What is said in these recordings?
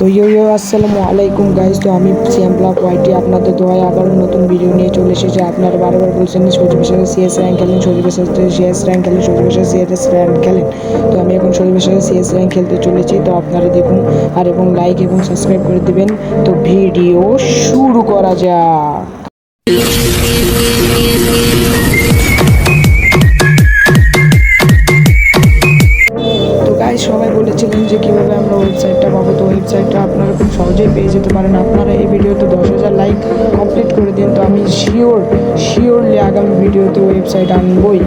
তো আসসালামু আলাইকুম গাইজ। তো আমি সিএম ব্লক ওয়াইটি আপনাদের দোয়ায় আবারও নতুন ভিডিও নিয়ে চলে এসেছি। আপনারা বারবার বলছেন সজীবের সাথে সিএস র্যাঙ্ক খেলেন, সজীবের সাথে সিএস র্যাঙ্ক খেলেন, সজীবের সাথে সিএস র্যাঙ্ক খেলেন। তো আমি এখন সজীবের সাথে সিএস র্যাঙ্ক খেলতে চলেছি। তো আপনারা দেখুন আর এবং লাইক এবং সাবস্ক্রাইব করে দেবেন। তো ভিডিও শুরু করা যাক। সবাই বলেছিলেন যে কীভাবে আমরা ওয়েবসাইটটা পাবো। তো ওয়েবসাইটটা আপনারা খুব সহজেই পেয়ে যেতে পারেন। আপনারা এই ভিডিওতে 10,000 লাইক কমপ্লিট করে দিন। তো আমি শিওরলি আগামী ভিডিওতে ওয়েবসাইট আনবই।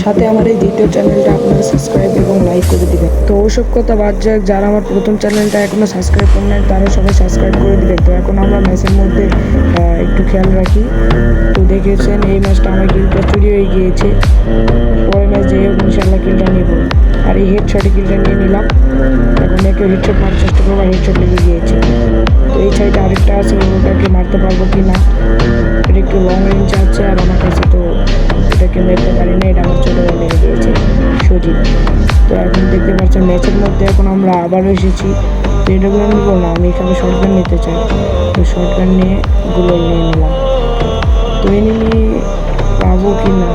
সাথে আমার এই দ্বিতীয় চ্যানেলটা আপনারা সাবস্ক্রাইব এবং লাইক করে দেবেন। তো ওসব কথা বাদ যাক, যারা আমার প্রথম চ্যানেলটা এখনও সাবস্ক্রাইব করেন নাই তারা সবাই সাবস্ক্রাইব করে দেবেন। তো এখন আমরা ম্যাচের মধ্যে একটু খেয়াল রাখি। তো দেখেছেন এই ম্যাচটা আমার কিলটা চুরি হয়ে গিয়েছে। পরের ম্যাচ যেই হোক ইনশাল্লাহ কিলটা নেব। আর এই হেডশটে কিলটা নিয়ে নিলাম। এখন একে হেডশট মারার চেষ্টা করবো, আর হেডশট লেগে গিয়েছে। তো এই সাইডে আরেকটা আছে, ওটাকে মারতে পারবো কি না। এটা একটু লং রেঞ্জ আছে আর আমার কাছে, তো এটাকে মারতে পারি না। এটা আমার ছোটোবেলা লেগে গিয়েছে সজীব। তো এখন দেখতে পাচ্ছেন ম্যাচের মধ্যে এখন আমরা আবারও এসেছি। তো এটাগুলো নিব না, আমি এখানে শর্টগান নিতে চাই। তো শর্টগান নিয়ে গুলো নিয়ে নিলাম। তো এনিমি পাবো কি না,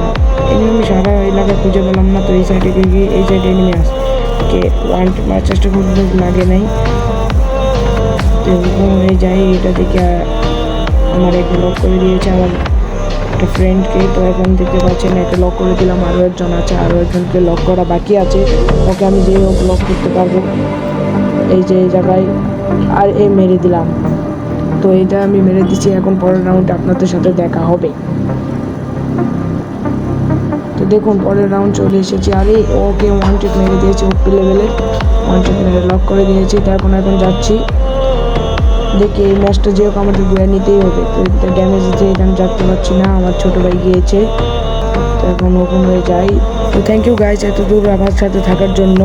এনিমি সারা এলাকায় খুঁজে পেলাম না। তো এই সাইডে গিয়ে এই সাইডে এনিমি আসকে ওয়ান মারার চেষ্টা করতে লাগে নাই। তো এরকম হয়ে যাই, এটা দেখে আমার একে লক করে দিয়েছে আমার একটা ফ্রেন্ডকে। তো এখন দেখতে পাচ্ছেন একে লক করে দিলাম। আরও একজন আছে, আরও একজনকে লক করা বাকি আছে। ওকে আমি যেই হোক লক করতে পারবো এই যে এই জায়গায়, আর মেরে দিলাম। তো এটা আমি মেরে দিচ্ছি। এখন পরের রাউন্ডে আপনাদের সাথে দেখা হবে। তো দেখুন পরের রাউন্ড চলে এসেছি। আরে ওকে ওয়ান্টেড মেরে দিয়েছে, ওপি লেভেলের ওয়ান্টেড মেরে লক করে দিয়েছি। তো এখন যাচ্ছি, দেখি এই ম্যাচটা যে হোক আমাদের বয়ে নিতেই হবে। তো এটা ড্যামেজ দিতে এখানে যাতে পারছি না, আমার ছোটো ভাই গিয়েছে। তো এখন ওপেন হয়ে যাই। তো থ্যাংক ইউ গাইজ এত দূর আমার সাথে থাকার জন্য।